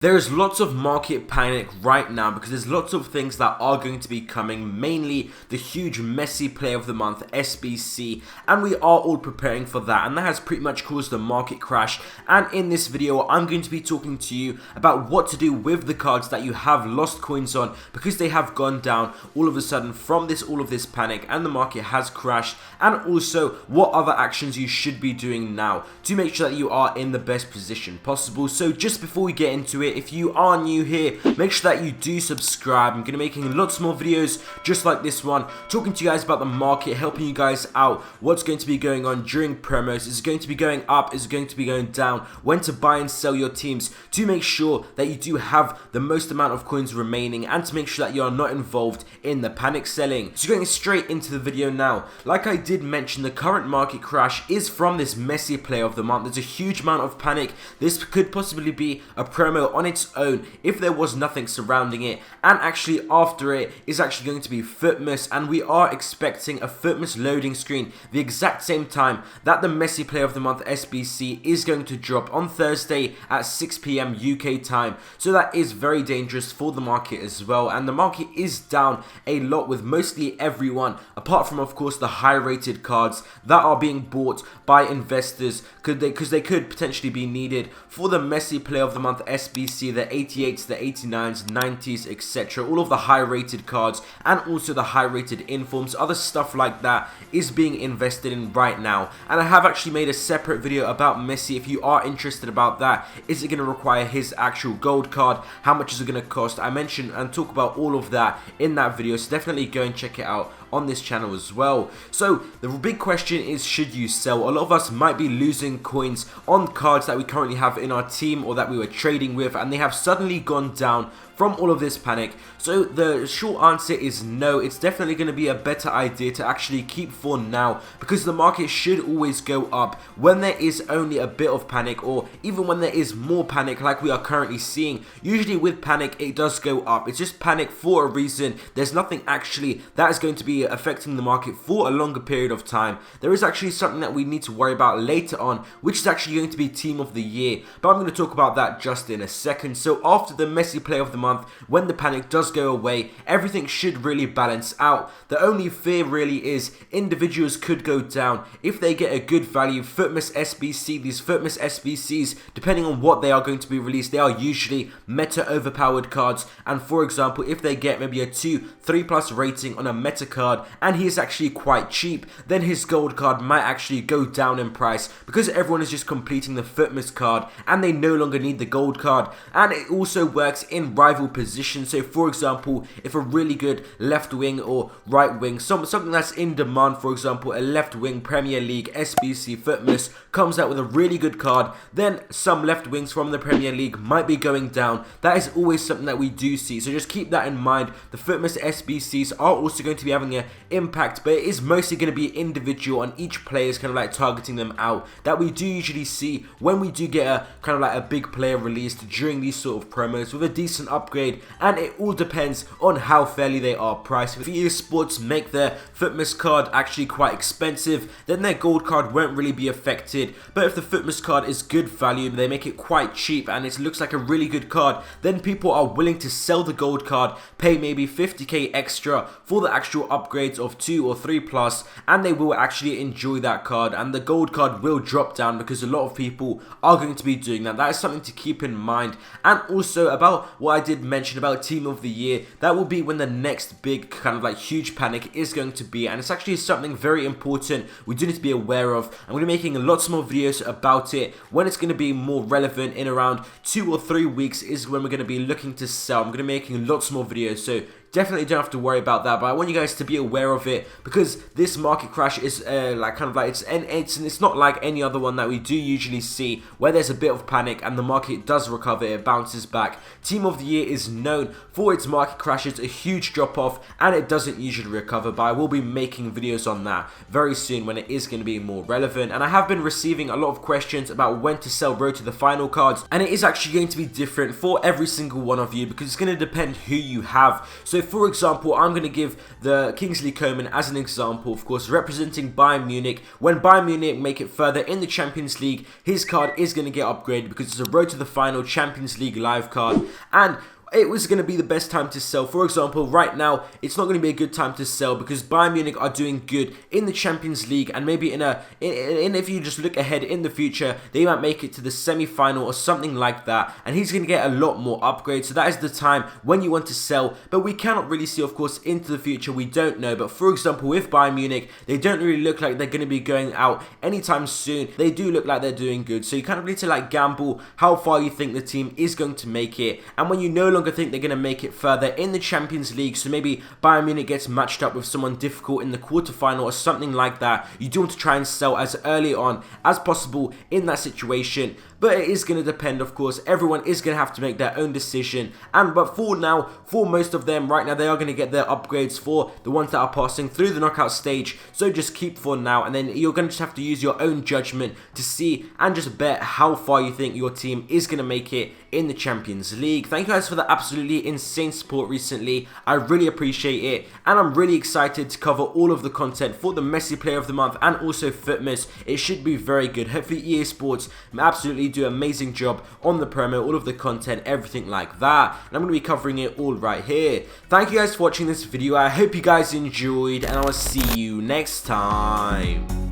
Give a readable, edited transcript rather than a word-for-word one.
There is lots of market panic right now because there's lots of things that are going to be coming, mainly the huge Messi Player of the Month SBC, and we are all preparing for that, and that has pretty much caused a market crash. And in this video I'm going to be talking to you about what to do with the cards that you have lost coins on because they have gone down all of a sudden from all of this panic and the market has crashed, and also what other actions you should be doing now to make sure that you are in the best position possible. So just before we get into it, if you are new here, make sure that you do subscribe. I'm going to be making lots more videos just like this one, talking to you guys about the market, helping you guys out, what's going to be going on during promos, is it going to be going up, is it going to be going down, when to buy and sell your teams, to make sure that you do have the most amount of coins remaining, and to make sure that you are not involved in the panic selling. So going straight into the video now, like I did mention, the current market crash is from this Messi Player of the Month. There's a huge amount of panic. This could possibly be a promo on its own if there was nothing surrounding it, and actually after it is actually going to be FUTmas, and we are expecting a FUTmas loading screen the exact same time that the Messi Player of the Month SBC is going to drop on Thursday at 6 PM UK time. So that is very dangerous for the market as well, and the market is down a lot with mostly everyone, apart from of course the high rated cards that are being bought by investors because they could potentially be needed for the Messi Player of the Month SBC, the 88s, the 89s, 90s, etc. All of the high rated cards and also the high rated informs, other stuff like that is being invested in right now. And I have actually made a separate video about Messi if you are interested about that. Is it going to require his actual gold card? How much is it going to cost? I mentioned and talk about all of that in that video, so definitely go and check it out on this channel as well. So the big question is, should you sell? A lot of us might be losing coins on cards that we currently have in our team or that we were trading with, and they have suddenly gone down from all of this panic. So the short answer is no. It's definitely going to be a better idea to actually keep for now, because the market should always go up when there is only a bit of panic, or even when there is more panic like we are currently seeing. Usually with panic it does go up. It's just panic for a reason. There's nothing actually that is going to be affecting the market for a longer period of time. There is actually something that we need to worry about later on, which is actually going to be Team of the Year, but I'm going to talk about that just in a second. So after the Messi Player of the Month, when the panic does go away, everything should really balance out. The only fear really is individuals could go down if they get a good value FUTmas SBC. These FUTmas SBCs, depending on what they are going to be released, they are usually meta overpowered cards, and for example if they get maybe a 2-3+ rating on a meta card and he is actually quite cheap, then his gold card might actually go down in price because everyone is just completing the FUTmas card and they no longer need the gold card. And it also works in rival position. So for example, if a really good left wing or right wing, something that's in demand, for example a left wing Premier League SBC FUTmas comes out with a really good card, then some left wings from the Premier League might be going down. That is always something that we do see, so just keep that in mind. The FUTmas SBCs are also going to be having an impact, but it is mostly going to be individual, and each player is kind of like targeting them out, that we do usually see when we do get a kind of like a big player released during these sort of promos with a decent upgrade. And it all depends on how fairly they are priced. If EA Sports make their FUTmas card actually quite expensive, then their gold card won't really be affected. But if the FUTmas card is good value, they make it quite cheap and it looks like a really good card, then people are willing to sell the gold card, pay maybe 50k extra for the actual upgrades of 2 or 3+, and they will actually enjoy that card, and the gold card will drop down because a lot of people are going to be doing that. That is something to keep in mind. And also about what I did mention about Team of the Year, that will be when the next big kind of like huge panic is going to be, and it's actually something very important we do need to be aware of. I'm going to be making lots more videos about it when it's going to be more relevant. In around 2 or 3 weeks is when we're going to be looking to sell. I'm going to be making lots more videos, so definitely don't have to worry about that, but I want you guys to be aware of it because this market crash is it's not like any other one that we do usually see where there's a bit of panic and the market does recover, it bounces back. Team of the Year is known for its market crashes, a huge drop off, and it doesn't usually recover, but I will be making videos on that very soon when it is going to be more relevant. And I have been receiving a lot of questions about when to sell Road to the Final cards, and it is actually going to be different for every single one of you because it's going to depend who you have. So So for example, I'm going to give the Kingsley Coman as an example, of course, representing Bayern Munich. When Bayern Munich make it further in the Champions League, his card is going to get upgraded because it's a Road to the Final Champions League live card, and it was going to be the best time to sell. For example, right now, it's not going to be a good time to sell because Bayern Munich are doing good in the Champions League, and maybe if you just look ahead in the future, they might make it to the semi-final or something like that, and he's going to get a lot more upgrades. So that is the time when you want to sell, but we cannot really see, of course, into the future. We don't know, but for example, with Bayern Munich, they don't really look like they're going to be going out anytime soon. They do look like they're doing good, so you kind of need to like gamble how far you think the team is going to make it, and when you no longer think they're going to make it further in the Champions League, so maybe Bayern Munich gets matched up with someone difficult in the quarterfinal or something like that, you do want to try and sell as early on as possible in that situation. But it is going to depend, of course. Everyone is going to have to make their own decision. But for now, for most of them right now, they are going to get their upgrades for the ones that are passing through the knockout stage. So just keep for now, and then you're going to just have to use your own judgment to see and just bet how far you think your team is going to make it in the Champions League. Thank you guys for the absolutely insane support recently. I really appreciate it, and I'm really excited to cover all of the content for the Messi Player of the Month and also FUTmas. It should be very good. Hopefully EA Sports absolutely do an amazing job on the promo, all of the content, everything like that, and I'm going to be covering it all right here. Thank you guys for watching this video. I hope you guys enjoyed, and I will see you next time.